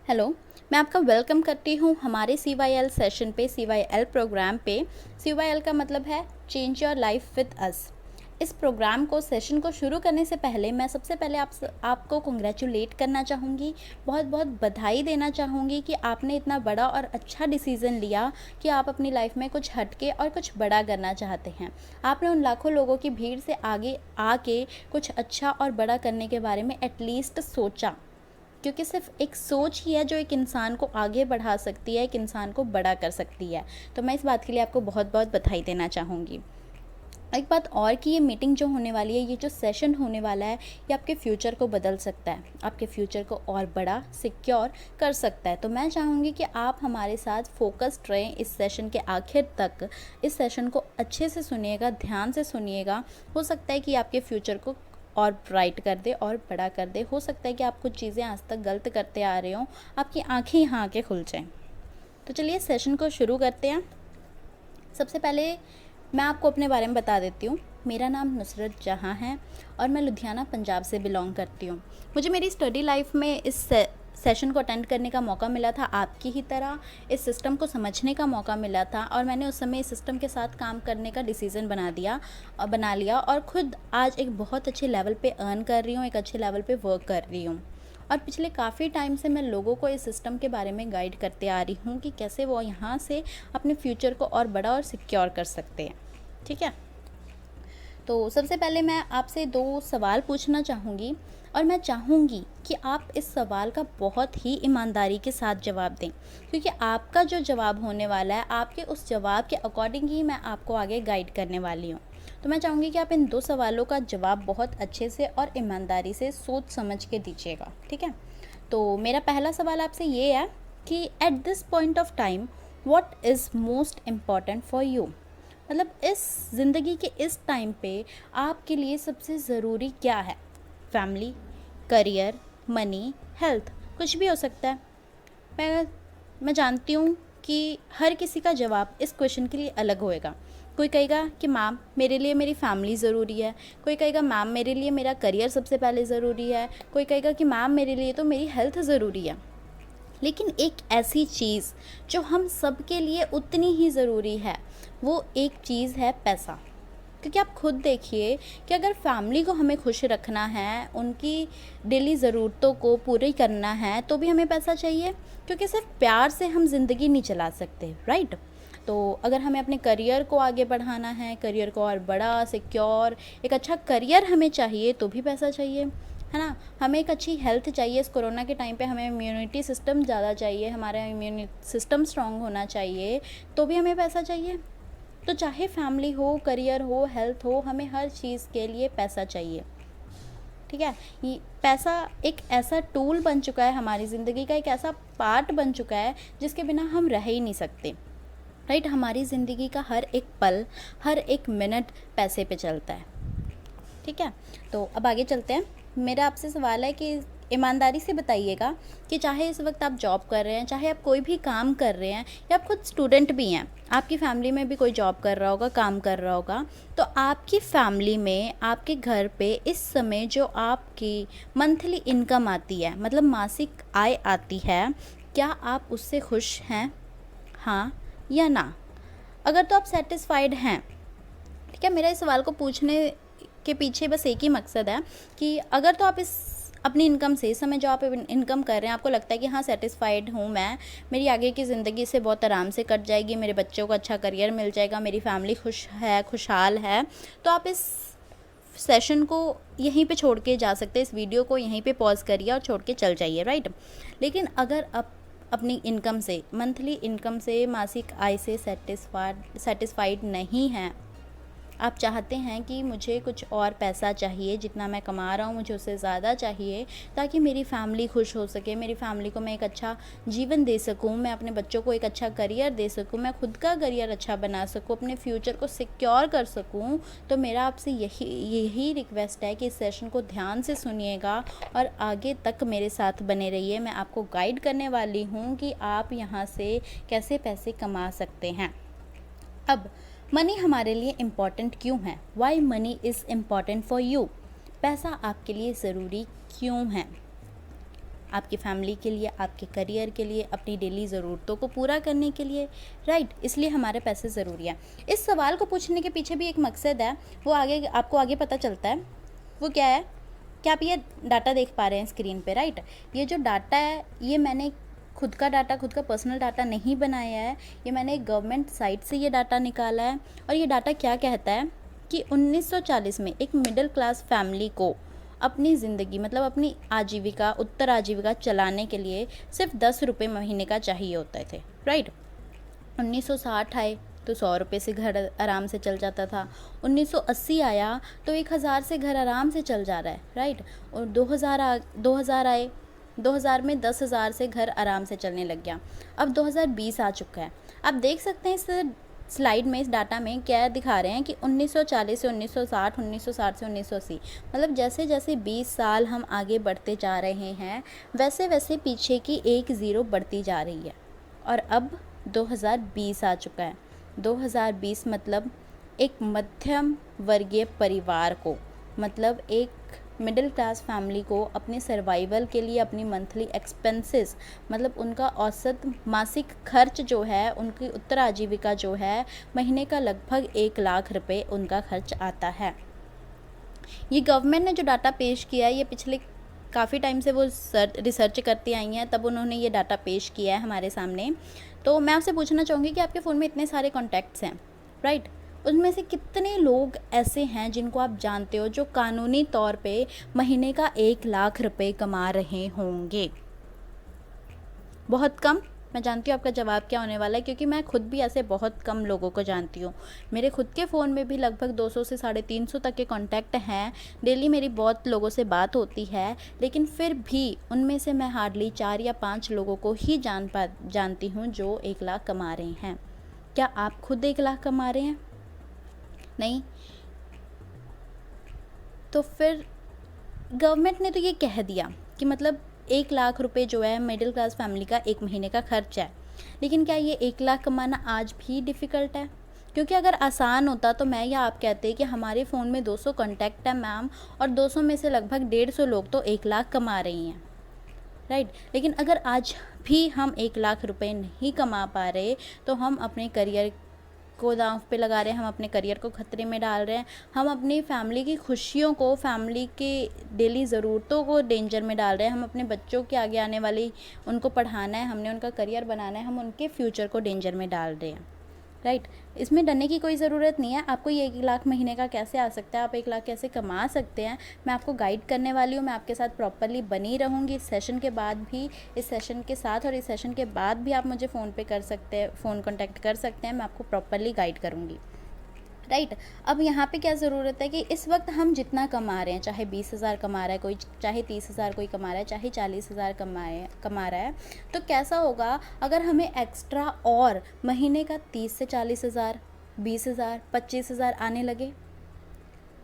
Hello. मैं आपका welcome करती हूँ हमारे CYL सेशन पे, CYL प्रोग्राम पे। CYL का मतलब है change your life with us. इस प्रोग्राम को, सेशन को शुरू करने से पहले मैं सबसे पहले आपको कंग्रेचुलेट करना चाहूँगी, बहुत बहुत बधाई देना चाहूँगी कि आपने इतना बड़ा और अच्छा डिसीज़न लिया कि आप अपनी लाइफ में कुछ हटके और कुछ बड़ा करना चाहते हैं। आपने उन लाखों लोगों की भीड़ से आगे आके कुछ अच्छा और बड़ा करने के बारे में एटलीस्ट सोचा, क्योंकि सिर्फ एक सोच ही है जो एक इंसान को आगे बढ़ा सकती है, एक इंसान को बड़ा कर सकती है। तो मैं इस बात के लिए आपको बहुत बहुत बधाई देना चाहूँगी। एक बात और कि ये मीटिंग जो होने वाली है, ये जो सेशन होने वाला है, ये आपके फ्यूचर को बदल सकता है, आपके फ्यूचर को और बड़ा सिक्योर कर सकता है। तो मैं चाहूँगी कि आप हमारे साथ फोकस्ड रहें इस सेशन के आखिर तक। इस सेशन को अच्छे से सुनिएगा, ध्यान से सुनिएगा। हो सकता है कि आपके फ्यूचर को और ब्राइट कर दे और बड़ा कर दे। हो सकता है कि आप कुछ चीज़ें आज तक गलत करते आ रहे हो, आपकी आंखें यहाँ आके खुल जाएं। तो चलिए सेशन को शुरू करते हैं। सबसे पहले मैं आपको अपने बारे में बता देती हूँ। मेरा नाम नुसरत जहाँ है और मैं लुधियाना पंजाब से बिलोंग करती हूँ। मुझे मेरी स्टडी लाइफ में इस सेशन को अटेंड करने का मौका मिला था, आपकी ही तरह इस सिस्टम को समझने का मौका मिला था, और मैंने उस समय इस सिस्टम के साथ काम करने का डिसीज़न बना लिया और ख़ुद आज एक बहुत अच्छे लेवल पे अर्न कर रही हूँ, एक अच्छे लेवल पे वर्क कर रही हूँ। और पिछले काफ़ी टाइम से मैं लोगों को इस सिस्टम के बारे में गाइड करते आ रही हूँ कि कैसे वो यहाँ से अपने फ्यूचर को और बड़ा और सिक्योर कर सकते हैं। ठीक है, तो सबसे पहले मैं आपसे 2 सवाल पूछना चाहूँगी और मैं चाहूँगी कि आप इस सवाल का बहुत ही ईमानदारी के साथ जवाब दें, क्योंकि आपका जो जवाब होने वाला है, आपके उस जवाब के अकॉर्डिंग ही मैं आपको आगे गाइड करने वाली हूँ। तो मैं चाहूँगी कि आप इन 2 सवालों का जवाब बहुत अच्छे से और ईमानदारी से सोच समझ के दीजिएगा। ठीक है, तो मेरा पहला सवाल आपसे ये है कि at this point of time what is most important for you. मतलब इस ज़िंदगी के इस टाइम पे आपके लिए सबसे ज़रूरी क्या है? फैमिली, करियर, मनी, हेल्थ, कुछ भी हो सकता है। मैं जानती हूँ कि हर किसी का जवाब इस क्वेश्चन के लिए अलग होएगा। कोई कहेगा कि मैम मेरे लिए मेरी फैमिली ज़रूरी है, कोई कहेगा मैम मेरे लिए मेरा करियर सबसे पहले ज़रूरी है, कोई कहेगा कि मैम मेरे लिए तो मेरी हेल्थ ज़रूरी है। लेकिन एक ऐसी चीज़ जो हम सब के लिए उतनी ही ज़रूरी है, वो एक चीज़ है पैसा। क्योंकि आप खुद देखिए कि अगर फैमिली को हमें खुश रखना है, उनकी डेली ज़रूरतों को पूरी करना है, तो भी हमें पैसा चाहिए, क्योंकि सिर्फ प्यार से हम ज़िंदगी नहीं चला सकते, राइट। तो अगर हमें अपने करियर को आगे बढ़ाना है, करियर को और बड़ा सिक्योर, एक अच्छा करियर हमें चाहिए, तो भी पैसा चाहिए, है ना। हमें एक अच्छी हेल्थ चाहिए। इस कोरोना के टाइम पे हमें इम्यूनिटी सिस्टम ज़्यादा चाहिए, हमारा इम्यूनिटी सिस्टम स्ट्रॉन्ग होना चाहिए, तो भी हमें पैसा चाहिए। तो चाहे फैमिली हो, करियर हो, हेल्थ हो, हमें हर चीज़ के लिए पैसा चाहिए। ठीक है, ये पैसा एक ऐसा टूल बन चुका है, हमारी ज़िंदगी का एक ऐसा पार्ट बन चुका है जिसके बिना हम रह ही नहीं सकते, राइट। हमारी ज़िंदगी का हर एक पल, हर एक मिनट पैसे पे चलता है। ठीक है, तो अब आगे चलते हैं। मेरा आपसे सवाल है कि ईमानदारी से बताइएगा कि चाहे इस वक्त आप जॉब कर रहे हैं, चाहे आप कोई भी काम कर रहे हैं, या आप खुद स्टूडेंट भी हैं, आपकी फैमिली में भी कोई जॉब कर रहा होगा, काम कर रहा होगा, तो आपकी फैमिली में, आपके घर पे इस समय जो आपकी मंथली इनकम आती है, मतलब मासिक आय आती है, क्या आप उससे खुश हैं, हाँ या ना? अगर तो आप सेटिस्फाइड हैं, ठीक है। मेरा इस सवाल को पूछने के पीछे बस एक ही मकसद है कि अगर तो आप इस अपनी इनकम से, इस समय जो आप इनकम कर रहे हैं, आपको लगता है कि हाँ सेटिस्फाइड हूँ मैं, मेरी आगे की ज़िंदगी से बहुत आराम से कट जाएगी, मेरे बच्चों को अच्छा करियर मिल जाएगा, मेरी फैमिली खुश है, खुशहाल है, तो आप इस सेशन को यहीं पे छोड़ के जा सकते हैं, इस वीडियो को यहीं पे पॉज करिए और छोड़ के चल जाइए, राइट। लेकिन अगर आप अपनी इनकम से, मंथली इनकम से, मासिक आय से सेटिस्फाइड नहीं हैं, आप चाहते हैं कि मुझे कुछ और पैसा चाहिए, जितना मैं कमा रहा हूँ मुझे उससे ज़्यादा चाहिए, ताकि मेरी फैमिली खुश हो सके, मेरी फैमिली को मैं एक अच्छा जीवन दे सकूँ, मैं अपने बच्चों को एक अच्छा करियर दे सकूँ, मैं खुद का करियर अच्छा बना सकूँ, अपने फ्यूचर को सिक्योर कर सकूँ, तो मेरा आपसे यही रिक्वेस्ट है कि इस सेशन को ध्यान से सुनिएगा और आगे तक मेरे साथ बने रहिए। मैं आपको गाइड करने वाली हूँ कि आप यहाँ से कैसे पैसे कमा सकते हैं। अब मनी हमारे लिए इम्पॉर्टेंट क्यों है? Why money is important for you. पैसा आपके लिए ज़रूरी क्यों है? आपकी फैमिली के लिए, आपके करियर के लिए, अपनी डेली ज़रूरतों को पूरा करने के लिए, राइट। इसलिए हमारे पैसे ज़रूरी है। इस सवाल को पूछने के पीछे भी एक मकसद है, वो आगे आपको आगे पता चलता है। वो क्या है कि आप ये डाटा देख पा रहे हैं स्क्रीन पे, राइट। ये जो डाटा है ये मैंने खुद का डाटा, खुद का पर्सनल डाटा नहीं बनाया है, ये मैंने एक गवर्नमेंट साइट से ये डाटा निकाला है। और ये डाटा क्या कहता है कि 1940 में एक मिडिल क्लास फैमिली को अपनी ज़िंदगी मतलब अपनी आजीविका, उत्तर आजीविका चलाने के लिए सिर्फ 10 रुपये महीने का चाहिए होते थे, राइट। 1960 आए तो 100 रुपये से घर आराम से चल जाता था। 1980 आया तो 1000 से घर आराम से चल जा रहा है, राइट। और 2000 आए, 2000 में 10,000 से घर आराम से चलने लग गया। अब 2020 आ चुका है। आप देख सकते हैं इस स्लाइड में, इस डाटा में क्या दिखा रहे हैं कि 1940 से 1960, 1960 से 1980, मतलब जैसे जैसे 20 साल हम आगे बढ़ते जा रहे हैं वैसे वैसे पीछे की एक ज़ीरो बढ़ती जा रही है। और अब 2020 आ चुका है। 2020 मतलब एक मध्यम वर्गीय परिवार को, मतलब एक मिडिल क्लास फैमिली को अपने सर्वाइवल के लिए अपनी मंथली एक्सपेंसेस, मतलब उनका औसत मासिक खर्च जो है, उनकी उत्तर आजीविका जो है, महीने का लगभग 1 लाख रुपए उनका खर्च आता है। ये गवर्नमेंट ने जो डाटा पेश किया है, ये पिछले काफ़ी टाइम से वो रिसर्च करती आई हैं, तब उन्होंने ये डाटा पेश किया है हमारे सामने। तो मैं आपसे पूछना चाहूँगी कि आपके फ़ोन में इतने सारे कॉन्टैक्ट्स हैं, राइट। उनमें से कितने लोग ऐसे हैं जिनको आप जानते हो जो कानूनी तौर पे महीने का 1 लाख रुपए कमा रहे होंगे? बहुत कम। मैं जानती हूँ आपका जवाब क्या होने वाला है, क्योंकि मैं खुद भी ऐसे बहुत कम लोगों को जानती हूँ। मेरे खुद के फ़ोन में भी लगभग 200 से 350 तक के कॉन्टैक्ट हैं। डेली मेरी बहुत लोगों से बात होती है, लेकिन फिर भी उनमें से मैं हार्डली 4 या 5 लोगों को ही जानती हूँ जो 1 लाख कमा रहे हैं। क्या आप खुद 1 लाख कमा रहे हैं? नहीं। तो फिर गवर्नमेंट ने तो ये कह दिया कि मतलब 1 लाख रुपए जो है मिडिल क्लास फैमिली का 1 महीने का खर्च है। लेकिन क्या ये 1 लाख कमाना आज भी डिफ़िकल्ट है? क्योंकि अगर आसान होता तो मैं या आप कहते कि हमारे फ़ोन में 200 कॉन्टैक्ट है मैम, और 200 में से लगभग 150 लोग तो 1 लाख कमा रही हैं, राइट। लेकिन अगर आज भी हम 1 लाख रुपए नहीं कमा पा रहे तो हम अपने करियर को दांव पे लगा रहे हैं, हम अपने करियर को खतरे में डाल रहे हैं, हम अपनी फैमिली की खुशियों को, फैमिली के डेली ज़रूरतों को डेंजर में डाल रहे हैं, हम अपने बच्चों के आगे आने वाली, उनको पढ़ाना है, हमने उनका करियर बनाना है, हम उनके फ्यूचर को डेंजर में डाल रहे हैं, राइट। इसमें डरने की कोई ज़रूरत नहीं है। आपको ये 1 लाख महीने का कैसे आ सकता है, आप 1 लाख कैसे कमा सकते हैं, मैं आपको गाइड करने वाली हूँ। मैं आपके साथ प्रॉपरली बनी रहूँगी इस सेशन के बाद भी, इस सेशन के साथ और इस सेशन के बाद भी आप मुझे फ़ोन पे कर सकते हैं, फ़ोन कॉन्टैक्ट कर सकते हैं। मैं आपको प्रॉपरली गाइड करूँगी, राइट। अब यहाँ पे क्या ज़रूरत है कि इस वक्त हम जितना कमा रहे हैं, चाहे 20,000 कमा रहा है कोई, चाहे 30,000 कोई कमा रहा है, चाहे 40,000 कमा रहा है, तो कैसा होगा अगर हमें एक्स्ट्रा और महीने का 30 से 40,000, 20,000, 25,000 आने लगे?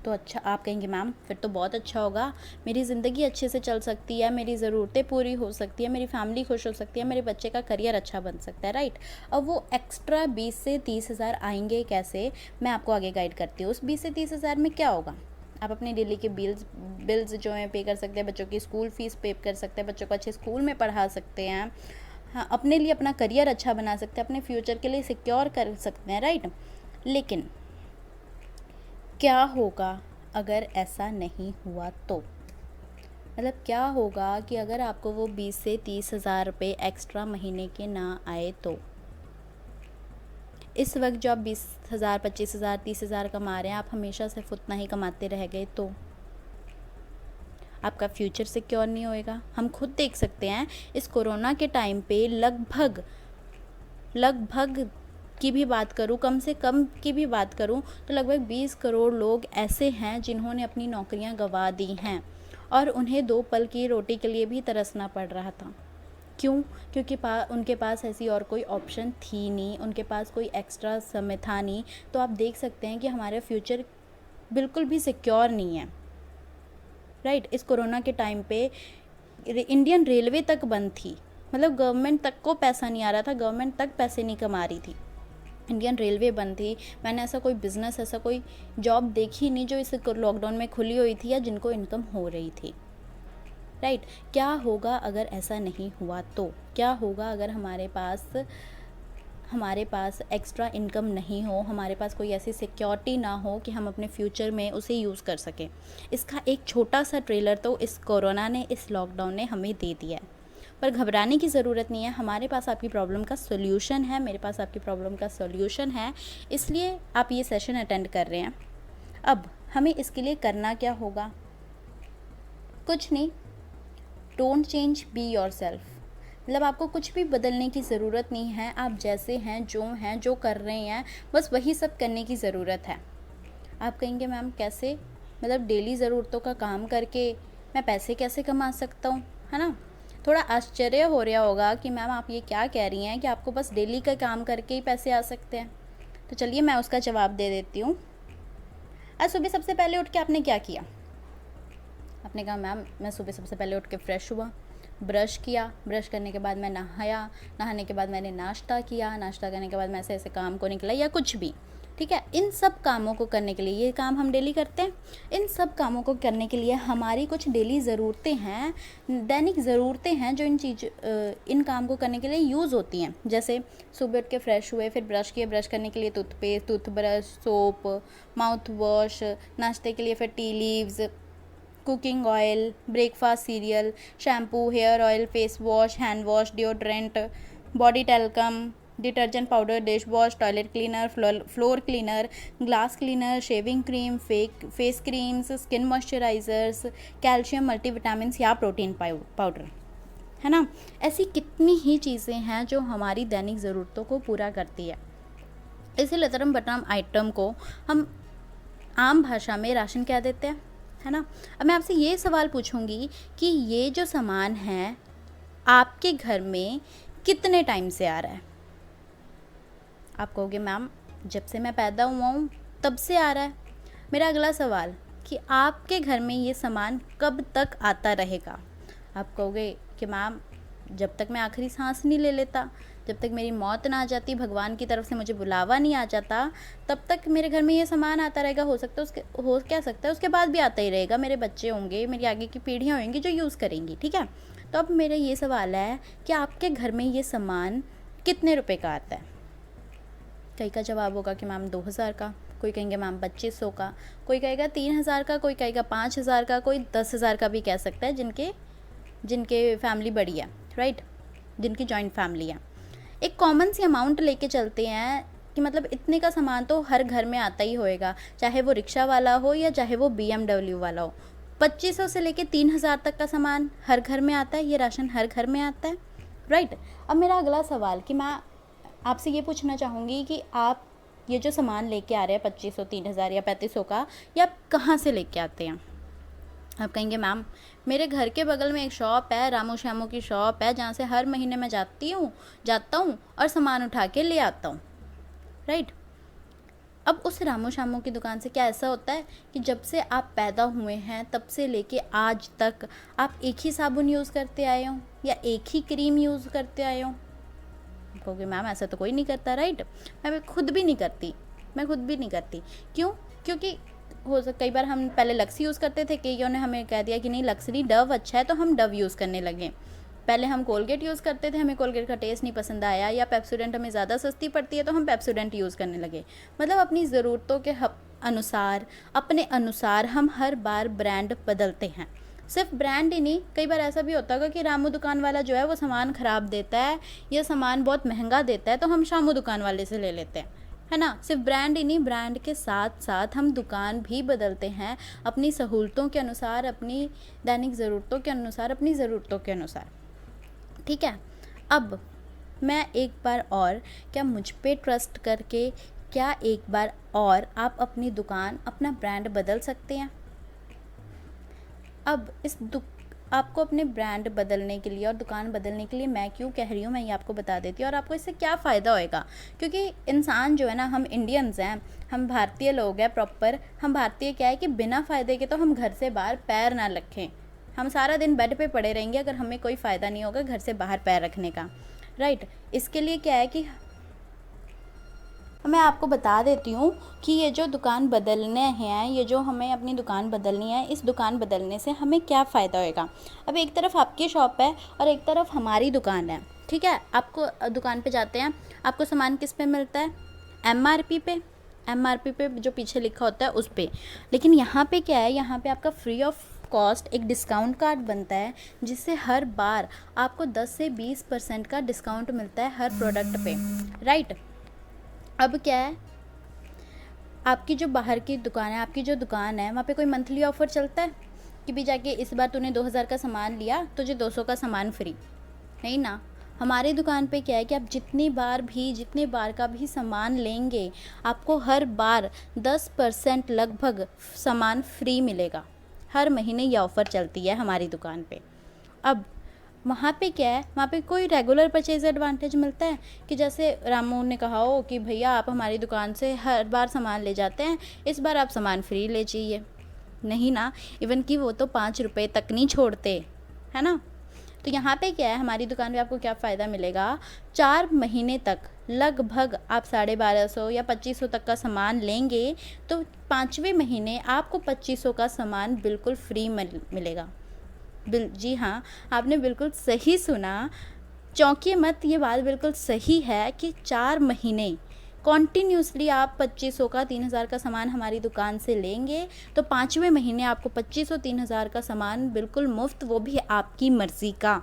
तो अच्छा, आप कहेंगे मैम फिर तो बहुत अच्छा होगा, मेरी ज़िंदगी अच्छे से चल सकती है, मेरी ज़रूरतें पूरी हो सकती है, मेरी फैमिली खुश हो सकती है, मेरे बच्चे का करियर अच्छा बन सकता है, राइट। अब वो एक्स्ट्रा 20 से 30,000 आएंगे कैसे, मैं आपको आगे गाइड करती हूँ। उस 20 से 30,000 में क्या होगा, आप अपने डेली के बिल्स जो हैं पे कर सकते हैं, बच्चों की स्कूल फ़ीस पे कर सकते हैं, बच्चों को अच्छे स्कूल में पढ़ा सकते हैं, हाँ, अपने लिए अपना करियर अच्छा बना सकते हैं, अपने फ्यूचर के लिए सिक्योर कर सकते हैं, राइट। लेकिन क्या होगा अगर ऐसा नहीं हुआ तो, मतलब क्या होगा कि अगर आपको वो 20 से 30,000 रुपये एक्स्ट्रा महीने के ना आए तो? इस वक्त जो आप 20,000, 25,000, 30,000 कमा रहे हैं, आप हमेशा सिर्फ उतना ही कमाते रह गए तो आपका फ्यूचर सिक्योर नहीं होएगा। हम खुद देख सकते हैं इस कोरोना के टाइम पे लगभग की भी बात करूँ, कम से कम की भी बात करूँ तो लगभग 20 करोड़ लोग ऐसे हैं जिन्होंने अपनी नौकरियां गंवा दी हैं, और उन्हें 2 पल की रोटी के लिए भी तरसना पड़ रहा था। क्यों? क्योंकि उनके पास ऐसी और कोई ऑप्शन थी नहीं, उनके पास कोई एक्स्ट्रा समय था नहीं। तो आप देख सकते हैं कि हमारा फ्यूचर बिल्कुल भी सिक्योर नहीं है, राइट। इस कोरोना के टाइम पे इंडियन रेलवे तक बंद थी, मतलब गवर्नमेंट तक को पैसा नहीं आ रहा था, गवर्नमेंट तक पैसे नहीं कमा रही थी, इंडियन रेलवे बंद थी। मैंने ऐसा कोई बिज़नेस, ऐसा कोई जॉब देखी नहीं जो इस लॉकडाउन में खुली हुई थी या जिनको इनकम हो रही थी, राइट। क्या होगा अगर ऐसा नहीं हुआ तो? क्या होगा अगर हमारे पास एक्स्ट्रा इनकम नहीं हो, हमारे पास कोई ऐसी सिक्योरिटी ना हो कि हम अपने फ्यूचर में उसे यूज़ कर सकें? इसका एक छोटा सा ट्रेलर तो इस कोरोना ने, इस लॉकडाउन ने हमें दे दिया है। पर घबराने की ज़रूरत नहीं है, हमारे पास आपकी प्रॉब्लम का सॉल्यूशन है, मेरे पास आपकी प्रॉब्लम का सॉल्यूशन है, इसलिए आप ये सेशन अटेंड कर रहे हैं। अब हमें इसके लिए करना क्या होगा? कुछ नहीं, डोंट चेंज, बी योरसेल्फ। मतलब आपको कुछ भी बदलने की ज़रूरत नहीं है, आप जैसे हैं, जो कर रहे हैं, बस वही सब करने की ज़रूरत है। आप कहेंगे मैम कैसे? मतलब डेली ज़रूरतों का काम करके मैं पैसे कैसे कमा सकता हूँ, है ना? थोड़ा आश्चर्य हो रहा होगा कि मैम आप ये क्या कह रही हैं कि आपको बस डेली का काम करके ही पैसे आ सकते हैं। तो चलिए मैं उसका जवाब दे देती हूँ। आज सुबह सबसे पहले उठ के आपने क्या किया? आपने कहा मैम मैं सुबह सबसे पहले उठ के फ्रेश हुआ, ब्रश किया, ब्रश करने के बाद मैं नहाया, नहाने के बाद मैंने नाश्ता किया, नाश्ता करने के बाद मैं ऐसे काम को निकला, या कुछ भी, ठीक है। इन सब कामों को करने के लिए, ये काम हम डेली करते हैं, इन सब कामों को करने के लिए हमारी कुछ डेली ज़रूरतें हैं, दैनिक ज़रूरतें हैं जो इन काम को करने के लिए यूज़ होती हैं। जैसे सुबह उठ के फ्रेश हुए, फिर ब्रश किए, ब्रश करने के लिए toothpaste, toothbrush, soap, mouthwash, नाश्ते के लिए फिर tea leaves, cooking oil, breakfast cereal, shampoo, hair oil, face wash, hand wash, deodorant, body talcum, detergent powder, dish wash, toilet cleaner, floor cleaner, glass cleaner, shaving cream, face creams, skin moisturisers, calcium, multivitamin या protein powder, है ना। ऐसी कितनी ही चीज़ें हैं जो हमारी दैनिक ज़रूरतों को पूरा करती है। इसी लतरम बटरम आइटम को हम आम भाषा में राशन कह देते हैं, है ना। अब मैं आपसे ये सवाल पूछूंगी कि ये जो सामान है आपके घर में कितने टाइम से आ रहा है? आप कहोगे मैम जब से मैं पैदा हुआ हूँ तब से आ रहा है। मेरा अगला सवाल कि आपके घर में ये सामान कब तक आता रहेगा? आप कहोगे कि मैम जब तक मैं आखिरी सांस नहीं ले लेता, जब तक मेरी मौत ना आ जाती, भगवान की तरफ से मुझे बुलावा नहीं आ जाता, तब तक मेरे घर में ये सामान आता रहेगा। हो सकता है उसके बाद भी आता ही रहेगा, मेरे बच्चे होंगे, मेरी आगे की पीढ़ियाँ होंगी जो यूज़ करेंगी, ठीक है। तो अब मेरा ये सवाल है कि आपके घर में ये सामान कितने रुपए का आता है? कई का जवाब होगा कि मैम 2000 का, कोई कहेंगे मैम 2500 का, कोई कहेगा 3000 का, कोई कहेगा 5000 का, कोई 10,000 का भी कह सकता है, जिनके फैमिली बड़ी है, राइट, जिनकी जॉइंट फैमिली है। एक कॉमन सी अमाउंट लेके चलते हैं कि मतलब इतने का सामान तो हर घर में आता ही होएगा, चाहे वो रिक्शा वाला हो या चाहे वो BMW वाला हो। 2500 से लेके 3000 तक का सामान हर घर में आता है, ये राशन हर घर में आता है, राइट। अब मेरा अगला सवाल कि मैं आपसे ये पूछना चाहूँगी कि आप ये जो सामान लेके आ रहे हैं 2500, 3000 या 3500 का, ये आप कहाँ से लेके आते हैं? आप कहेंगे मैम मेरे घर के बगल में एक शॉप है, रामू श्यामू की शॉप है, जहाँ से हर महीने मैं जाता हूँ और सामान उठा के ले आता हूँ, राइट। अब उस रामू श्यामू की दुकान से क्या ऐसा होता है कि जब से आप पैदा हुए हैं तब से लेके आज तक आप एक ही साबुन यूज़ करते आए हो या एक ही क्रीम यूज़ करते आए हो? कहोगे मैम ऐसा तो कोई नहीं करता, राइट। मैं खुद भी नहीं करती। क्यों? क्योंकि कई बार हम पहले लक्स यूज़ करते थे, कईयों ने हमें कह दिया कि नहीं लक्स नहीं, डव अच्छा है, तो हम डव यूज़ करने लगे। पहले हम कोलगेट यूज़ करते थे, हमें कोलगेट का टेस्ट नहीं पसंद आया, या पेप्सोडेंट हमें ज़्यादा सस्ती पड़ती है तो हम पेप्सोडेंट यूज़ करने लगे। मतलब अपनी ज़रूरतों के अपने अनुसार हम हर बार ब्रांड बदलते हैं। सिर्फ ब्रांड ही नहीं, कई बार ऐसा भी होता है कि रामू दुकान वाला जो है वो सामान ख़राब देता है या सामान बहुत महंगा देता है, तो हम शामू दुकान वाले से ले लेते हैं, है ना। सिर्फ ब्रांड ही नहीं, ब्रांड के साथ साथ हम दुकान भी बदलते हैं अपनी सहूलतों के अनुसार, अपनी दैनिक ज़रूरतों के अनुसार, अपनी ज़रूरतों के अनुसार, ठीक है। अब मैं एक बार और, क्या मुझ पे ट्रस्ट करके क्या एक बार और आप अपनी दुकान, अपना ब्रांड बदल सकते हैं? अब आपको अपने ब्रांड बदलने के लिए और दुकान बदलने के लिए मैं क्यों कह रही हूँ, मैं ये आपको बता देती हूँ, और आपको इससे क्या फ़ायदा होएगा। क्योंकि इंसान जो है ना, हम इंडियंस हैं, हम भारतीय लोग हैं प्रॉपर। हम भारतीय क्या है कि बिना फ़ायदे के तो हम घर से बाहर पैर ना रखें। हम सारा दिन बेड पे पड़े रहेंगे अगर हमें कोई फ़ायदा नहीं होगा घर से बाहर पैर रखने का, राइट। इसके लिए क्या है कि मैं आपको बता देती हूँ कि ये जो दुकान बदलने हैं, ये जो हमें अपनी दुकान बदलनी है, इस दुकान बदलने से हमें क्या फ़ायदा होएगा। अब एक तरफ आपकी शॉप है और एक तरफ हमारी दुकान है, ठीक है। आपको दुकान पे जाते हैं, आपको सामान किस पे मिलता है, एमआरपी पे, एमआरपी पे जो पीछे लिखा होता है उस पे। लेकिन यहाँ पे क्या है, यहाँ पे आपका फ्री ऑफ कॉस्ट एक डिस्काउंट कार्ड बनता है, जिससे हर बार आपको 10 से 20% का डिस्काउंट मिलता है हर प्रोडक्ट पे, राइट। अब क्या है, आपकी जो बाहर की दुकान है, आपकी जो दुकान है, वहाँ पे कोई मंथली ऑफ़र चलता है कि भी जाके इस बार तूने 2000 का सामान लिया तुझे 200 का सामान फ्री, नहीं ना। हमारी दुकान पे क्या है कि आप जितने बार का भी सामान लेंगे, आपको हर बार 10% लगभग सामान फ्री मिलेगा। हर महीने ये ऑफ़र चलती है हमारी दुकान पे। अब वहाँ पे क्या है, वहाँ पे कोई रेगुलर परचेज एडवांटेज मिलता है कि जैसे रामू ने कहा हो कि भैया आप हमारी दुकान से हर बार सामान ले जाते हैं, इस बार आप सामान फ्री ले जाइए, नहीं ना। इवन कि वो तो 5 रुपये तक नहीं छोड़ते, है ना। तो यहाँ पे क्या है, हमारी दुकान पे आपको क्या फ़ायदा मिलेगा, 4 महीने तक लगभग आप 1250 या 2500 तक का सामान लेंगे तो 5वें महीने आपको 2500 का सामान बिल्कुल फ्री मिलेगा। जी हाँ, आपने बिल्कुल सही सुना, चौंकिए मत, ये बात बिल्कुल सही है कि 4 महीने कॉन्टीन्यूसली आप 2500 का 3000 का सामान हमारी दुकान से लेंगे तो 5वें महीने आपको 2500 3000 का सामान बिल्कुल मुफ्त, वो भी आपकी मर्ज़ी का,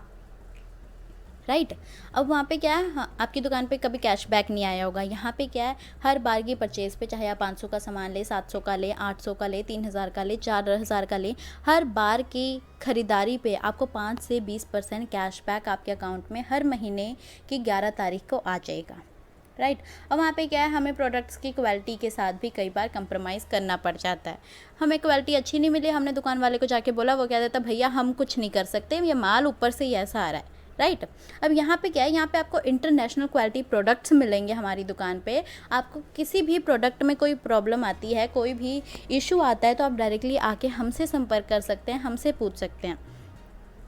राइट। अब वहाँ पे क्या है, हाँ, आपकी दुकान पे कभी कैशबैक नहीं आया होगा। यहाँ पे क्या है, हर बार की परचेज़ पे चाहे आप 500 का सामान ले, 700 का ले, 800 का ले, 3000 का ले, 4000 का ले, हर बार की ख़रीदारी पे आपको 5 से 20% कैशबैक आपके अकाउंट में हर महीने की 11 तारीख को आ जाएगा, राइट। और वहाँ पे क्या है, हमें प्रोडक्ट्स की क्वालिटी के साथ भी कई बार कंप्रोमाइज़ करना पड़ जाता है। हमें क्वालिटी अच्छी नहीं मिली, हमने दुकान वाले को जाके बोला, वो क्या देता, भैया हम कुछ नहीं कर सकते, ये माल ऊपर से ही ऐसा आ रहा है, राइट। अब यहाँ पे क्या है, यहाँ पे आपको इंटरनेशनल क्वालिटी प्रोडक्ट्स मिलेंगे हमारी दुकान पे। आपको किसी भी प्रोडक्ट में कोई प्रॉब्लम आती है, कोई भी इशू आता है तो आप डायरेक्टली आके हमसे संपर्क कर सकते हैं, हमसे पूछ सकते हैं।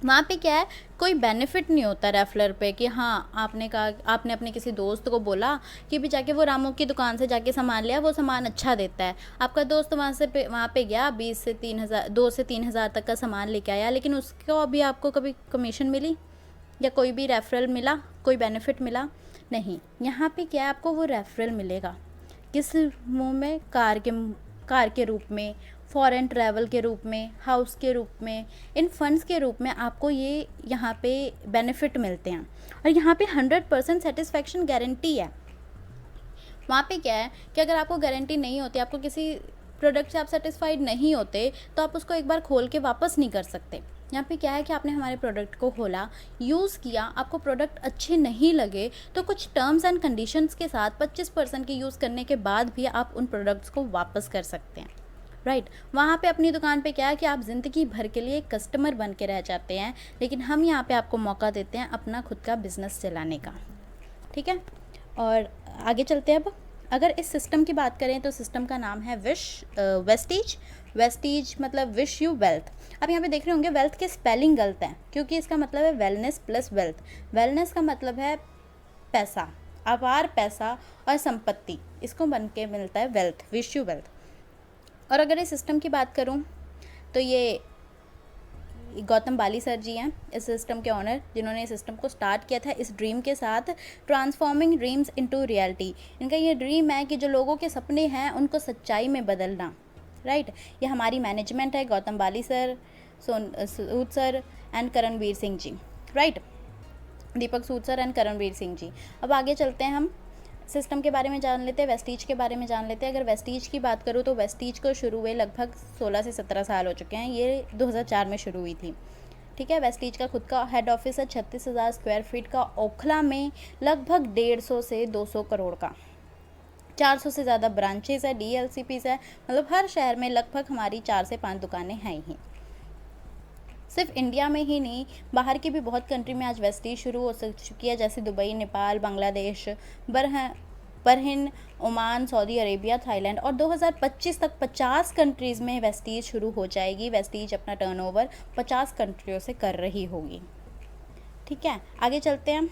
वहाँ पे क्या है, कोई बेनिफिट नहीं होता रेफरल पे कि हाँ आपने कहा, आपने अपने किसी दोस्त को बोला कि भी जाके वो रामू की दुकान से जाके सामान लिया, वो सामान अच्छा देता है। आपका दोस्त वहाँ पे गया, 2 से 3 हज़ार तक का सामान लेके आया, लेकिन उसको अभी आपको कभी कमीशन मिली या कोई भी रेफरल मिला, कोई बेनिफिट मिला नहीं। यहाँ पे क्या है, आपको वो रेफरल मिलेगा किस मुँह में, कार के रूप में, फॉरेन ट्रैवल के रूप में, हाउस के रूप में, इन फंड्स के रूप में आपको ये यहाँ पे बेनिफिट मिलते हैं। और यहाँ पे 100% सेटिस्फेक्शन गारंटी है। वहाँ पे क्या है कि अगर आपको गारंटी नहीं होती, आपको किसी प्रोडक्ट से आप सेटिस्फाइड नहीं होते तो आप उसको एक बार खोल के वापस नहीं कर सकते। यहाँ पे क्या है कि आपने हमारे प्रोडक्ट को खोला, यूज़ किया, आपको प्रोडक्ट अच्छे नहीं लगे तो कुछ टर्म्स एंड कंडीशंस के साथ 25% के यूज़ करने के बाद भी आप उन प्रोडक्ट्स को वापस कर सकते हैं, राइट। वहाँ पे अपनी दुकान पे क्या है कि आप ज़िंदगी भर के लिए कस्टमर बन के रह जाते हैं, लेकिन हम यहाँ पे आपको मौका देते हैं अपना खुद का बिज़नेस चलाने का, ठीक है। और आगे चलते हैं। अब अगर इस सिस्टम की बात करें तो सिस्टम का नाम है वेस्टीज मतलब विश यू वेल्थ। अब यहाँ पे देख रहे होंगे वेल्थ के स्पेलिंग गलत हैं, क्योंकि इसका मतलब है वेलनेस प्लस वेल्थ। वेलनेस का मतलब है पैसा, अपार पैसा और संपत्ति, इसको बन के मिलता है वेल्थ, विश यू वेल्थ। और अगर इस सिस्टम की बात करूँ तो ये गौतम बाली सर जी हैं इस सिस्टम के ऑनर, जिन्होंने इस सिस्टम को स्टार्ट किया था इस ड्रीम के साथ, ट्रांसफॉर्मिंग ड्रीम्स इनटू रियलिटी। इनका ये ड्रीम है कि जो लोगों के सपने हैं उनको सच्चाई में बदलना, राइट। ये हमारी मैनेजमेंट है, Gautam Bali sir, Sood sir and Karanveer Singh ji, right, Deepak Sood sir and Karanveer Singh ji. अब आगे चलते हैं, हम सिस्टम के बारे में जान लेते हैं, वेस्टीज के बारे में जान लेते हैं। अगर वेस्टीज की बात करूँ तो वेस्टीज को शुरू हुए लगभग 16 से 17 साल हो चुके हैं, ये 2004 में शुरू हुई थी, ठीक है। वेस्टीज का खुद का हेड ऑफिस है 36,000 स्क्वायर फीट का ओखला में, लगभग 150 से 200 करोड़ का, 400 से ज़्यादा ब्रांचेस है, DLCPs है, मतलब हर शहर में लगभग हमारी 4 से 5 दुकानें हैं ही। सिर्फ इंडिया में ही नहीं, बाहर की भी बहुत कंट्री में आज वेस्टीज शुरू हो चुकी है, जैसे Dubai, Nepal, Bangladesh, Bahrain, Oman, Saudi Arabia, Thailand, और 2025 तक 50 कंट्रीज़ में वेस्टीज शुरू हो जाएगी। वेस्टीज अपना टर्नओवर 50 कंट्रियों से कर रही होगी, ठीक है। आगे चलते हैं।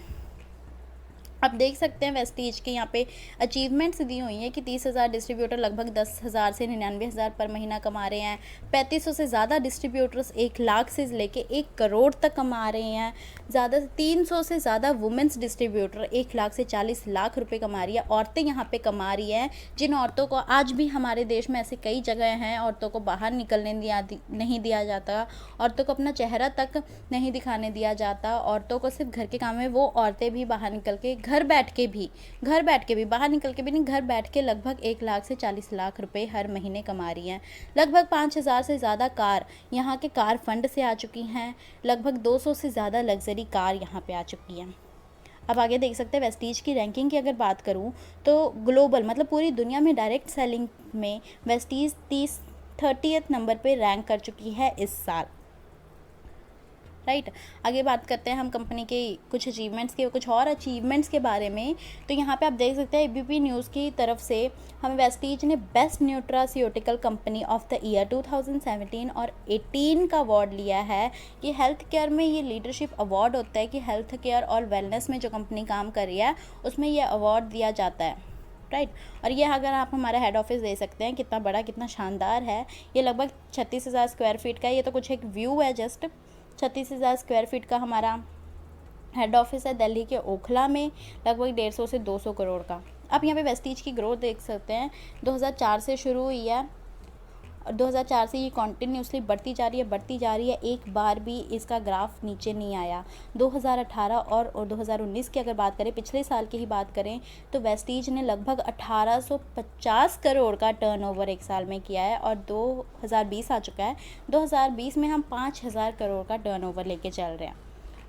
आप देख सकते हैं वेस्टीज के यहाँ पे अचीवमेंट्स दी हुई हैं कि 30,000 डिस्ट्रीब्यूटर लगभग 10,000 से 99,000 पर महीना कमा रहे हैं। 3500 से ज़्यादा डिस्ट्रीब्यूटर्स 1 लाख से लेके 1 करोड़ तक कमा रहे हैं। ज़्यादा 300 से ज़्यादा वुमेंस डिस्ट्रीब्यूटर 1 लाख से 40 लाख रुपए कमा रही है। औरतें यहाँ पे कमा रही हैं, जिन औरतों को आज भी हमारे देश में ऐसी कई जगह हैं, औरतों को बाहर निकलने नहीं दिया जाता, औरतों को अपना चेहरा तक नहीं दिखाने दिया जाता। औरतों को सिर्फ घर के काम में, वो औरतें भी बाहर निकल के घर बैठ के भी बाहर निकल के भी नहीं, घर बैठ के लगभग 1 लाख से 40 लाख रुपए हर महीने कमा रही हैं। लगभग 5,000 से ज़्यादा कार यहाँ के कार फंड से आ चुकी हैं। लगभग 200 से ज़्यादा लग्जरी कार यहाँ पे आ चुकी हैं। अब आगे देख सकते हैं वेस्टीज की रैंकिंग की अगर बात करूँ तो ग्लोबल मतलब पूरी दुनिया में डायरेक्ट सेलिंग में वेस्टीज 30th नंबर पे रैंक कर चुकी है इस साल, राइट। आगे बात करते हैं हम कंपनी के कुछ अचीवमेंट्स के, कुछ और अचीवमेंट्स के बारे में। तो यहाँ पे आप देख सकते हैं एबीपी न्यूज़ की तरफ से हमें वेस्टीज ने best nutraceutical company of the year 2017 और 18 का अवार्ड लिया है। ये हेल्थ केयर में ये लीडरशिप अवार्ड होता है कि हेल्थ केयर और वेलनेस में जो कंपनी काम कर रही है उसमें ये अवार्ड दिया जाता है, राइट। और ये अगर आप हमारा हेड ऑफिस दे सकते हैं, कितना बड़ा कितना शानदार है। ये लगभग 36,000 स्क्वायर फीट का है। ये तो कुछ एक व्यू है, जस्ट 36,000 स्क्वायर फीट का हमारा हेड ऑफिस है दिल्ली के ओखला में, लगभग 150 से 200 करोड़ का। अब यहाँ पे वेस्टीज की ग्रोथ देख सकते हैं, 2004 से शुरू हुई है और 2004 से ये कॉन्टिन्यूसली बढ़ती जा रही है। एक बार भी इसका ग्राफ नीचे नहीं आया। 2018 और 2019 की अगर बात करें, पिछले साल की ही बात करें, तो वेस्टीज ने लगभग 1850 करोड़ का टर्नओवर एक साल में किया है और 2020 आ चुका है। 2020 में हम 5,000 करोड़ का टर्नओवर लेके चल रहे हैं।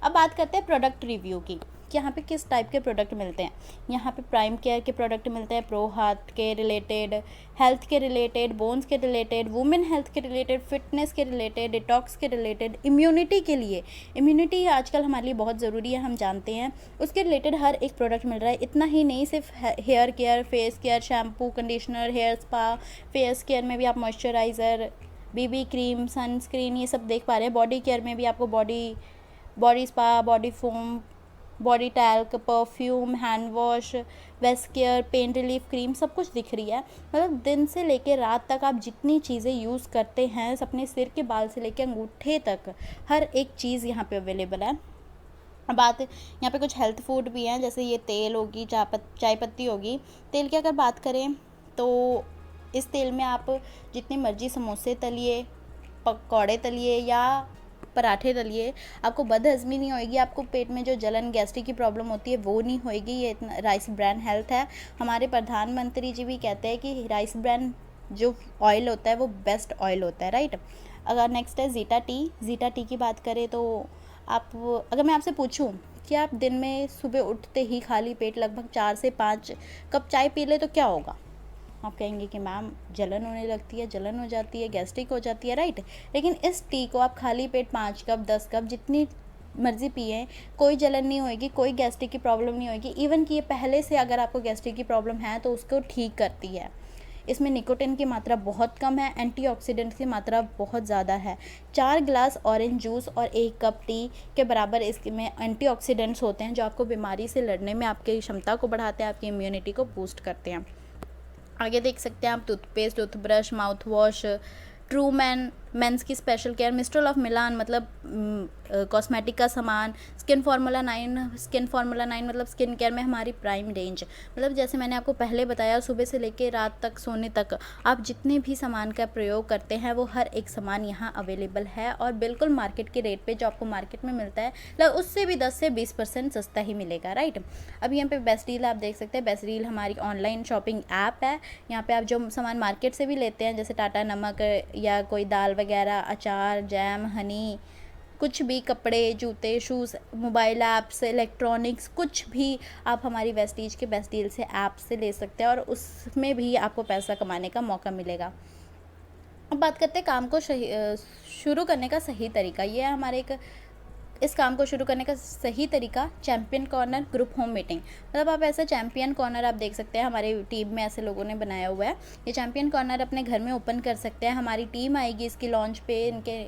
अब बात करते हैं प्रोडक्ट रिव्यू की कि यहाँ पे किस टाइप के प्रोडक्ट मिलते हैं। यहाँ पे प्राइम केयर के प्रोडक्ट मिलते हैं, प्रो हार्ट के रिलेटेड, हेल्थ के रिलेटेड, बोन्स के रिलेटेड, वुमेन हेल्थ के रिलेटेड, फिटनेस के रिलेटेड, डिटॉक्स के रिलेटेड, इम्यूनिटी के लिए। इम्यूनिटी आजकल हमारे लिए बहुत ज़रूरी है, हम जानते हैं। उसके रिलेटेड हर एक प्रोडक्ट मिल रहा है। इतना ही नहीं, सिर्फ hair care, face care, shampoo, conditioner, hair spa, face care में भी आप मॉइस्चराइज़र, बीबी क्रीम, सनस्क्रीन, ये सब देख पा रहे हैं। बॉडी केयर में भी आपको body spa, body foam, body talc, perfume, hand wash, waist care, pain relief cream, सब कुछ दिख रही है। मतलब दिन से लेके रात तक आप जितनी चीज़ें यूज़ करते हैं, अपने सिर के बाल से लेके अंगूठे तक, हर एक चीज़ यहाँ पे अवेलेबल है। अब बात यहाँ पे कुछ हेल्थ फूड भी हैं, जैसे ये तेल होगी, चाय पत्ती होगी। तेल की अगर बात करें तो इस तेल में आप जितनी मर्जी समोसे तलिए, पकौड़े तलिए या पराठे तलिए, आपको बदहज़मी नहीं होएगी, आपको पेट में जो जलन, गैस्ट्रिक की प्रॉब्लम होती है वो नहीं होएगी। ये इतना राइस ब्रान हेल्थ है। हमारे प्रधानमंत्री जी भी कहते हैं कि राइस ब्रान जो ऑयल होता है वो बेस्ट ऑयल होता है, राइट। अगर नेक्स्ट है ज़ीटा टी की बात करें तो आप, अगर मैं आपसे पूछूं कि आप दिन में सुबह उठते ही खाली पेट लगभग 4 से 5 कप चाय पी ले तो क्या होगा? आप कहेंगे कि मैम जलन होने लगती है, जलन हो जाती है, गैस्ट्रिक हो जाती है, राइट। लेकिन इस टी को आप खाली पेट 5 कप 10 कप जितनी मर्जी पिए, कोई जलन नहीं होएगी, कोई गैस्ट्रिक की प्रॉब्लम नहीं होएगी। इवन कि ये पहले से अगर आपको गैस्ट्रिक की प्रॉब्लम है तो उसको ठीक करती है। इसमें निकोटिन की मात्रा बहुत कम है, एंटीऑक्सीडेंट की मात्रा बहुत ज़्यादा है। 4 ग्लास ऑरेंज जूस और 1 कप टी के बराबर इसमें एंटीऑक्सीडेंट्स होते हैं जो आपको बीमारी से लड़ने में आपकी क्षमता को बढ़ाते हैं, आपकी इम्यूनिटी को बूस्ट करते हैं। आगे देख सकते हैं आप toothpaste, toothbrush, mouth wash, true men's की special care, Mistral of Milan मतलब कॉस्मेटिक का सामान, स्किन फार्मूला 9 मतलब स्किन केयर में हमारी प्राइम रेंज। मतलब जैसे मैंने आपको पहले बताया, सुबह से लेके रात तक सोने तक आप जितने भी सामान का प्रयोग करते हैं वो हर एक सामान यहाँ अवेलेबल है और बिल्कुल मार्केट के रेट पे, जो आपको मार्केट में मिलता है उससे भी 10 से 20% सस्ता ही मिलेगा, राइट। अब यहाँ पे बेस्ट डील आप देख सकते हैं। बेस्ट डील हमारी ऑनलाइन शॉपिंग ऐप है। यहाँ पे आप जो सामान मार्केट से भी लेते हैं, जैसे टाटा नमक या कोई दाल वगैरह, अचार, जैम, हनी, कुछ भी, कपड़े, जूते, शूज़, मोबाइल ऐप्स, इलेक्ट्रॉनिक्स, कुछ भी आप हमारी वेस्टीज के बेस्ट डील से ऐप से ले सकते हैं और उसमें भी आपको पैसा कमाने का मौका मिलेगा। अब बात करते हैं काम को शुरू करने का सही तरीका। ये है हमारे इस काम को शुरू करने का सही तरीका, champion corner group home meeting. मतलब आप ऐसा चैम्पियन कॉर्नर आप देख सकते हैं, हमारी टीम में ऐसे लोगों ने बनाया हुआ है। ये चैम्पियन कॉर्नर अपने घर में ओपन कर सकते हैं। हमारी टीम आएगी इसकी लॉन्च पे, इनके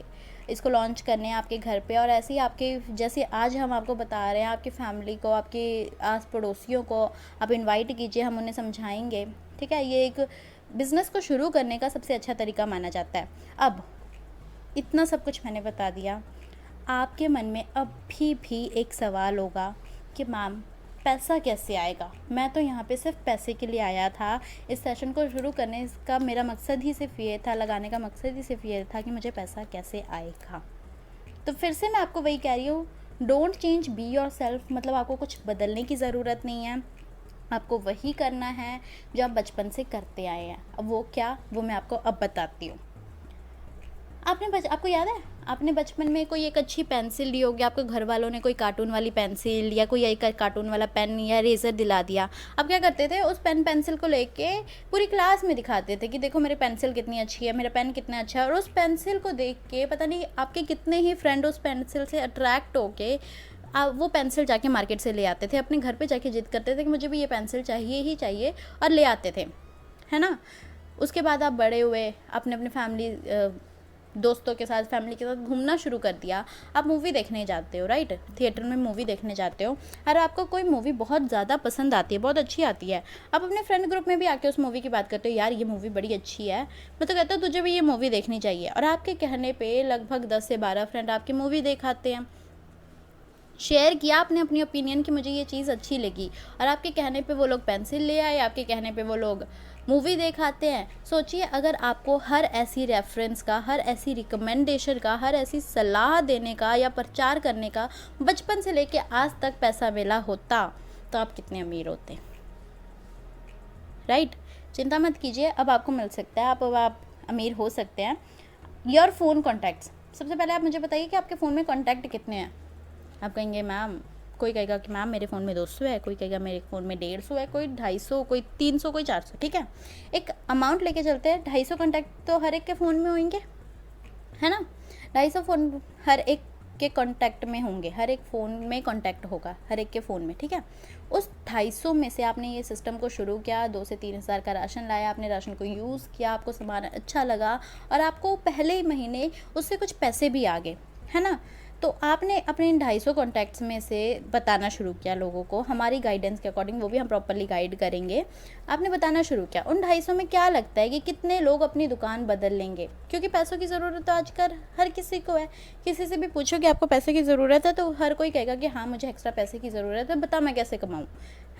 इसको लॉन्च करने हैं आपके घर पे, और ऐसे ही आपके जैसे आज हम आपको बता रहे हैं, आपकी फैमिली को, आपके आस पड़ोसियों को आप इनवाइट कीजिए, हम उन्हें समझाएंगे, ठीक है। ये एक बिज़नेस को शुरू करने का सबसे अच्छा तरीका माना जाता है। अब इतना सब कुछ मैंने बता दिया, आपके मन में अभी भी एक सवाल होगा कि मैम पैसा कैसे आएगा, मैं तो यहाँ पे सिर्फ पैसे के लिए आया था, इस सेशन को शुरू करने का मेरा मकसद ही सिर्फ ये था, लगाने का मकसद ही सिर्फ ये था कि मुझे पैसा कैसे आएगा। तो फिर से मैं आपको वही कह रही हूँ, don't change, be your self, मतलब आपको कुछ बदलने की ज़रूरत नहीं है, आपको वही करना है जो आप बचपन से करते आए हैं। अब वो क्या, वो मैं आपको अब बताती हूँ। आपको याद है आपने बचपन में कोई एक अच्छी पेंसिल ली होगी, आपके घर वालों ने कोई कार्टून वाली पेंसिल या कोई एक कार्टून वाला पेन या इरेज़र दिला दिया। आप क्या करते थे, उस पेन पेंसिल को लेके पूरी क्लास में दिखाते थे कि देखो मेरी पेंसिल कितनी अच्छी है, मेरा पेन कितना अच्छा है। और उस पेंसिल को देख के पता नहीं आपके कितने ही फ्रेंड उस पेंसिल से अट्रैक्ट होके आप वो पेंसिल जाके मार्केट से ले आते थे, अपने घर पे जाके जिद करते थे कि मुझे भी ये पेंसिल चाहिए ही चाहिए, और ले आते थे, है ना। उसके बाद आप बड़े हुए, आपने अपने फैमिली दोस्तों के साथ, फैमिली के साथ घूमना शुरू कर दिया, आप मूवी देखने जाते हो, राइट, थिएटर में मूवी देखने जाते हो, और आपको कोई मूवी बहुत ज़्यादा पसंद आती है, बहुत अच्छी आती है, आप अपने फ्रेंड ग्रुप में भी आके उस मूवी की बात करते हो, यार ये मूवी बड़ी अच्छी है, मैं तो कहता हूँ तुझे भी ये मूवी देखनी चाहिए। और आपके कहने पे लगभग 10 से 12 फ्रेंड आपकी मूवी देख आते हैं, शेयर किया आपने अपनी ओपिनियन कि मुझे ये चीज़ अच्छी लगी, और आपके कहने पे वो लोग पेंसिल ले आए, आपके कहने पे वो लोग मूवी दिखाते हैं। सोचिए अगर आपको हर ऐसी रेफरेंस का, हर ऐसी रिकमेंडेशन का, हर ऐसी सलाह देने का या प्रचार करने का बचपन से लेके आज तक पैसा मिला होता तो आप कितने अमीर होते, राइट। चिंता मत कीजिए, अब आपको मिल सकता है, आप अमीर हो सकते हैं। योर फ़ोन कॉन्टैक्ट्स, सबसे पहले आप मुझे बताइए कि आपके फ़ोन में कॉन्टैक्ट कितने हैं। आप कहेंगे मैम, कोई कहेगा कि मैम मेरे फ़ोन में 200 है, कोई कहेगा मेरे फ़ोन में 150 है, कोई 250, कोई 300, कोई 400, ठीक है। एक अमाउंट लेके चलते हैं, 250 कॉन्टैक्ट तो हर एक के फ़ोन में होंगे, है ना। 250 फ़ोन हर एक के कॉन्टैक्ट में होंगे, हर एक फ़ोन में कॉन्टैक्ट होगा हर एक के फ़ोन में, ठीक है। उस 250 में से आपने ये सिस्टम को शुरू किया, 2 से 3 हज़ार का राशन लाया, आपने राशन को यूज़ किया, आपको सामान अच्छा लगा, और आपको पहले ही महीने उससे कुछ पैसे भी आ गए, है ना। तो आपने अपने इन 250 कॉन्टैक्ट्स में से बताना शुरू किया लोगों को, हमारी गाइडेंस के अकॉर्डिंग, वो भी हम प्रॉपर्ली गाइड करेंगे। आपने बताना शुरू किया, उन 250 में क्या लगता है कि कितने लोग अपनी दुकान बदल लेंगे, क्योंकि पैसों की ज़रूरत तो आजकल हर किसी को है। किसी से भी पूछो कि आपको पैसे की ज़रूरत है तो हर कोई कहेगा कि हाँ मुझे एक्स्ट्रा पैसे की ज़रूरत है, बता मैं कैसे कमाऊँ,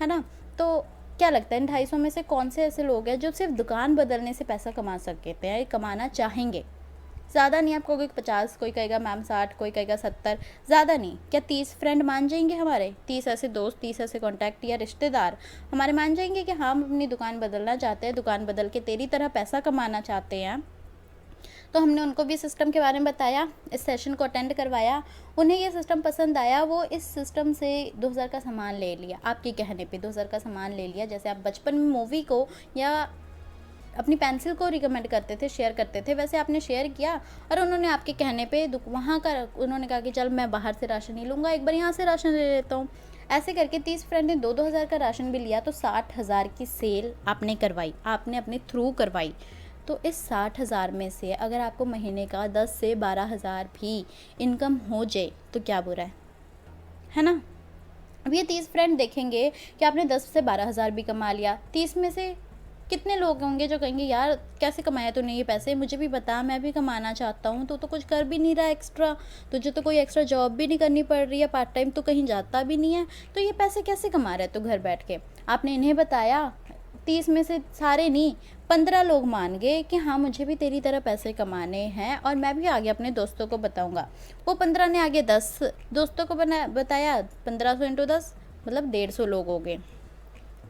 है ना। तो क्या लगता है इन 250 में से कौन से ऐसे लोग हैं जो सिर्फ दुकान बदलने से पैसा कमा सकते हैं, कमाना चाहेंगे। ज़्यादा नहीं, आपको कोई 50, कोई कहेगा मैम 60, कोई कहेगा 70, ज़्यादा नहीं। क्या 30 फ्रेंड मान जाएंगे हमारे, 30 ऐसे दोस्त, 30 ऐसे कॉन्टैक्ट या रिश्तेदार हमारे मान जाएंगे कि हाँ हम अपनी दुकान बदलना चाहते हैं, दुकान बदल के तेरी तरह पैसा कमाना चाहते हैं। तो हमने उनको भी सिस्टम के बारे में बताया, इस सेशन को अटेंड करवाया, उन्हें ये सिस्टम पसंद आया, वो इस सिस्टम से 2000 का सामान ले लिया, आपके कहने पे 2000 का सामान ले लिया। जैसे आप बचपन में मूवी को या अपनी पेंसिल को रिकमेंड करते थे, शेयर करते थे, वैसे आपने शेयर किया, और उन्होंने आपके कहने पे वहाँ का उन्होंने कहा कि चल मैं बाहर से राशन नहीं लूँगा, एक बार यहाँ से राशन ले लेता हूँ। ऐसे करके 30 फ्रेंड ने 2-2 हज़ार का राशन भी लिया, तो 60,000 की सेल आपने करवाई, आपने अपने थ्रू करवाई। तो इस 60,000 में से अगर आपको महीने का 10 से 12 हज़ार भी इनकम हो जाए तो क्या बुरा है ना। अब ये 30 फ्रेंड देखेंगे कि आपने 10 से 12 हज़ार भी कमा लिया, 30 में से कितने लोग होंगे जो कहेंगे यार कैसे कमाया तूने ये पैसे, मुझे भी बता, मैं भी कमाना चाहता हूँ। तो कुछ कर भी नहीं रहा एक्स्ट्रा, तुझे तो कोई एक्स्ट्रा जॉब भी नहीं करनी पड़ रही है, पार्ट टाइम तो कहीं जाता भी नहीं है, तो ये पैसे कैसे कमा रहा है तू घर बैठ के। आपने इन्हें बताया, 30 में से सारे नहीं 15 लोग मान गए कि हाँ मुझे भी तेरी तरह पैसे कमाने हैं, और मैं भी आगे अपने दोस्तों को बताऊँगा। वो 15 ने आगे 10 दोस्तों को बताया, 1500 × 10 मतलब 150 लोग हो गए।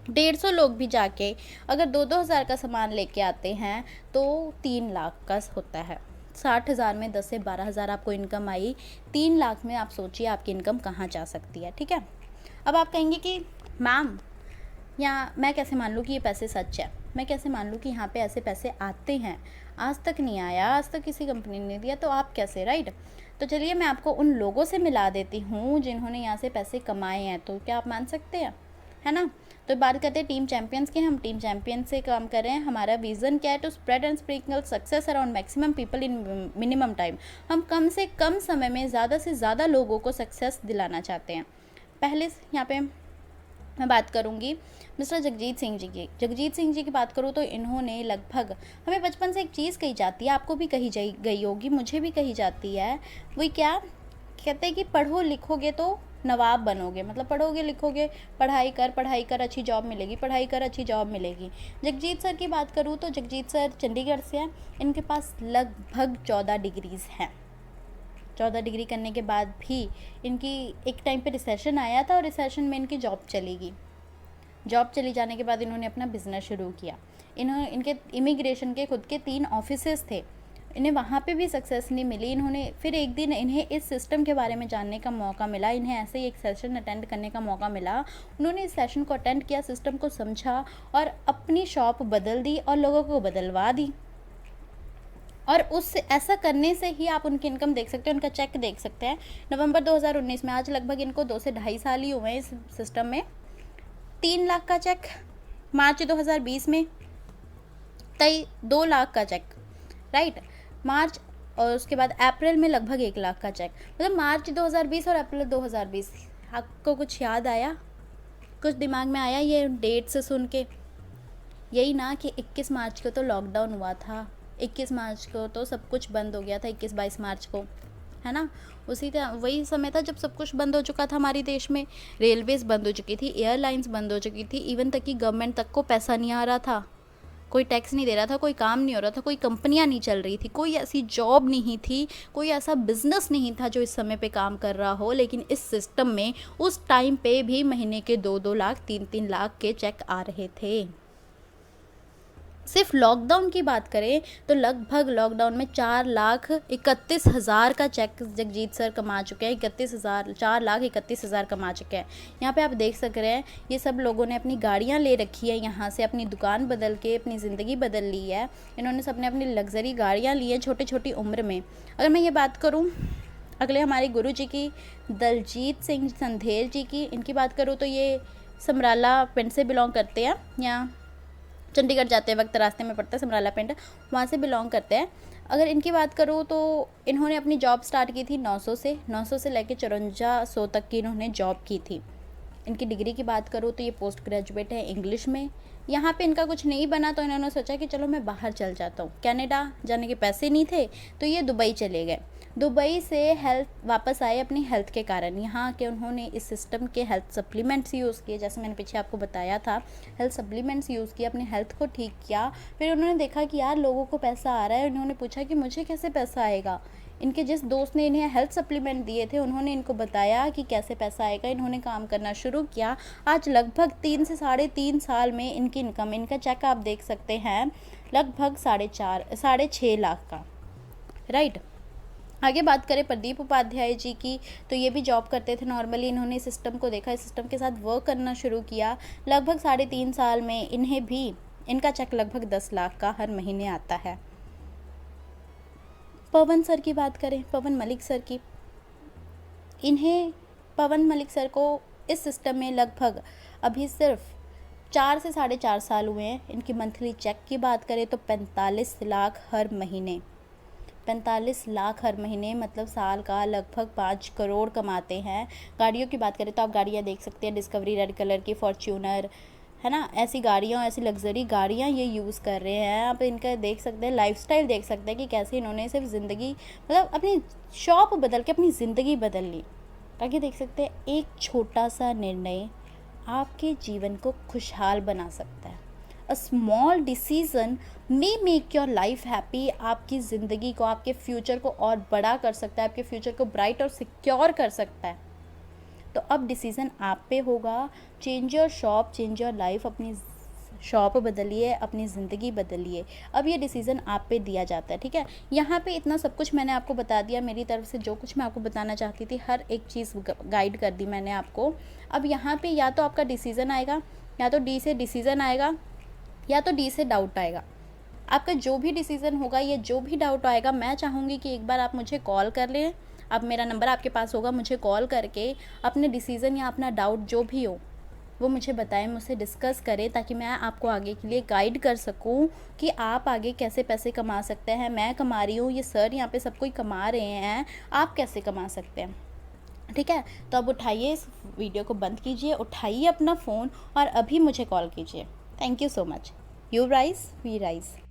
150 लोग भी जाके अगर 2-2 हज़ार का सामान लेके आते हैं तो 3 लाख का होता है। 60,000 में 10 से 12 हज़ार आपको इनकम आई, 3 लाख में आप सोचिए आपकी इनकम कहाँ जा सकती है, ठीक है। अब आप कहेंगे कि मैम या मैं कैसे मान लूँ कि ये पैसे सच है, मैं कैसे मान लूँ कि यहाँ पे ऐसे पैसे आते हैं, आज तक नहीं आया, आज तक किसी कंपनी ने दिया, तो आप कैसे, राइट। तो चलिए मैं आपको उन लोगों से मिला देती हूँ जिन्होंने यहाँ से पैसे कमाए हैं, तो क्या आप मान सकते हैं। है ना। तो बात करते हैं टीम चैंपियंस की। हम टीम चैंपियन से काम कर रहे हैं। हमारा विजन क्या है? To spread and sprinkle success around maximum people in minimum time. हम कम से कम समय में ज़्यादा से ज़्यादा लोगों को सक्सेस दिलाना चाहते हैं। पहले यहाँ पे मैं बात करूँगी मिस्टर जगजीत सिंह जी की। जगजीत सिंह जी की बात करूँ तो इन्होंने लगभग, हमें बचपन से एक चीज़ कही जाती है, आपको भी कही गई होगी, मुझे भी कही जाती है, वही क्या कहते हैं कि पढ़ो लिखोगे तो नवाब बनोगे। मतलब पढ़ोगे लिखोगे, पढ़ाई कर अच्छी जॉब मिलेगी, पढ़ाई कर अच्छी जॉब मिलेगी। जगजीत सर की बात करूँ तो जगजीत सर चंडीगढ़ से हैं। इनके पास लगभग 14 डिग्रीज़ हैं। 14 डिग्री करने के बाद भी इनकी एक टाइम पे रिसेशन आया था और रिसेशन में इनकी जॉब चली गई। जॉब चली जाने के बाद इन्होंने अपना बिज़नेस शुरू किया। इनके इमिग्रेशन के खुद के 3 ऑफिसेस थे। इन्हें वहाँ पे भी सक्सेस नहीं मिली। इन्होंने फिर एक दिन इन्हें इस सिस्टम के बारे में जानने का मौका मिला। इन्हें ऐसे ही एक सेशन अटेंड करने का मौका मिला। उन्होंने इस सेशन को अटेंड किया, सिस्टम को समझा और अपनी शॉप बदल दी और लोगों को बदलवा दी। और उस ऐसा करने से ही आप उनकी इनकम देख सकते हैं, उनका चेक देख सकते हैं। नवंबर 2019 में, आज लगभग इनको 2 से ढाई साल ही हुए हैं इस सिस्टम में, 3 लाख का चेक। मार्च 2020 में 2 लाख का चेक, राइट। मार्च और उसके बाद अप्रैल में लगभग 1 लाख का चेक। मतलब मार्च 2020 और अप्रैल 2020। आपको कुछ याद आया, कुछ दिमाग में आया ये डेट से सुन के? यही ना कि 21 मार्च को तो लॉकडाउन हुआ था, 21 मार्च को तो सब कुछ बंद हो गया था, 21-22 मार्च को, है ना। वही समय था जब सब कुछ बंद हो चुका था हमारे देश में। रेलवेज़ बंद हो चुकी थी, एयरलाइंस बंद हो चुकी थी, इवन तक कि गवर्नमेंट तक को पैसा नहीं आ रहा था, कोई टैक्स नहीं दे रहा था, कोई काम नहीं हो रहा था, कोई कंपनियां नहीं चल रही थी, कोई ऐसी जॉब नहीं थी, कोई ऐसा बिजनेस नहीं था जो इस समय पे काम कर रहा हो। लेकिन इस सिस्टम में उस टाइम पे भी महीने के 2-2 लाख 3-3 लाख के चेक आ रहे थे। सिर्फ लॉकडाउन की बात करें तो लगभग लॉकडाउन में 4,31,000 का चेक जगजीत सर कमा चुके हैं। 4,31,000 कमा चुके हैं। यहाँ पे आप देख सक रहे हैं ये सब लोगों ने अपनी गाड़ियाँ ले रखी है, यहाँ से अपनी दुकान बदल के अपनी ज़िंदगी बदल ली है। इन्होंने सबने अपनी लग्जरी गाड़ियाँ ली हैं छोटी छोटी उम्र में। अगर मैं ये बात करूँ अगले हमारे गुरु जी की, दलजीत सिंह संधेर जी की, इनकी बात करूँ तो ये समराला पिंड से बिलोंग करते हैं, या चंडीगढ़ जाते वक्त रास्ते में पड़ता है समराला पिंड, वहाँ से बिलोंग करते हैं। अगर इनकी बात करूँ तो इन्होंने अपनी जॉब स्टार्ट की थी 900 से लेकर 5400 तक की इन्होंने जॉब की थी। इनकी डिग्री की बात करूँ तो ये पोस्ट ग्रेजुएट है इंग्लिश में। यहाँ पे इनका कुछ नहीं बना तो इन्होंने सोचा कि चलो मैं बाहर चल जाता हूँ। कनाडा जाने के पैसे नहीं थे तो ये दुबई चले गए। दुबई से हेल्थ वापस आए अपनी हेल्थ के कारण। यहाँ के उन्होंने इस सिस्टम के हेल्थ सप्लीमेंट्स यूज़ किए, जैसे मैंने पीछे आपको बताया था, हेल्थ सप्लीमेंट्स यूज़ किया, अपनी हेल्थ को ठीक किया। फिर उन्होंने देखा कि यार लोगों को पैसा आ रहा है। उन्होंने पूछा कि मुझे कैसे पैसा आएगा। इनके जिस दोस्त ने इन्हें हेल्थ सप्लीमेंट दिए थे उन्होंने इनको बताया कि कैसे पैसा आएगा। इन्होंने काम करना शुरू किया। आज लगभग 3 से 3.5 साल में इनकी इनकम, इनका चेक आप देख सकते हैं, लगभग 6.5 लाख का, राइट। आगे बात करें प्रदीप उपाध्याय जी की, तो ये भी जॉब करते थे नॉर्मली। इन्होंने सिस्टम को देखा, इस सिस्टम के साथ वर्क करना शुरू किया। लगभग 3.5 साल में इन्हें भी इनका चेक लगभग 10 लाख का हर महीने आता है। पवन सर की बात करें, पवन मलिक सर की, पवन मलिक सर को इस सिस्टम में लगभग अभी सिर्फ 4 से 4.5 साल हुए हैं। इनकी मंथली चेक की बात करें तो 45 लाख हर महीने, 45 लाख हर महीने, मतलब साल का लगभग 5 करोड़ कमाते हैं। गाड़ियों की बात करें तो आप गाड़ियाँ देख सकते हैं, डिस्कवरी रेड कलर की, फॉर्च्यूनर, है ना। ऐसी गाड़ियाँ, ऐसी लग्जरी गाड़ियाँ ये यूज़ कर रहे हैं। आप इनका देख सकते हैं, लाइफस्टाइल देख सकते हैं कि कैसे इन्होंने सिर्फ ज़िंदगी, मतलब अपनी शॉप बदल के अपनी ज़िंदगी बदल ली। ताकि देख सकते हैं एक छोटा सा निर्णय आपके जीवन को खुशहाल बना सकता है। A small decision may make your life happy. आपकी ज़िंदगी को, आपके फ्यूचर को और बड़ा कर सकता है, आपके फ्यूचर को ब्राइट और सिक्योर कर सकता है। तो अब डिसीज़न आप पे होगा। Change your shop, change your life. अपनी शॉप बदलिए, अपनी ज़िंदगी बदलिए। अब ये डिसीज़न आप पे दिया जाता है, ठीक है। यहाँ पे इतना सब कुछ मैंने आपको बता दिया, मेरी तरफ से जो कुछ मैं आपको बताना चाहती थी हर एक चीज़ गाइड कर दी मैंने आपको। अब यहाँ पे या तो आपका डिसीज़न आएगा, या तो डी से डिसीज़न आएगा, या तो डी से डाउट आएगा। आपका जो भी डिसीज़न होगा, ये जो भी डाउट आएगा, मैं चाहूँगी कि एक बार आप मुझे कॉल कर लें। अब मेरा नंबर आपके पास होगा, मुझे कॉल करके अपने डिसीज़न या अपना डाउट जो भी हो वो मुझे बताएं, मुझसे डिस्कस करें, ताकि मैं आपको आगे के लिए गाइड कर सकूं कि आप आगे कैसे पैसे कमा सकते हैं। मैं कमा रही हूँ, ये सर यहाँ पे सब कोई कमा रहे हैं, आप कैसे कमा सकते हैं। ठीक है, तो अब उठाइए, इस वीडियो को बंद कीजिए, उठाइए अपना फ़ोन और अभी मुझे कॉल कीजिए। Thank you so much. You rise we rise.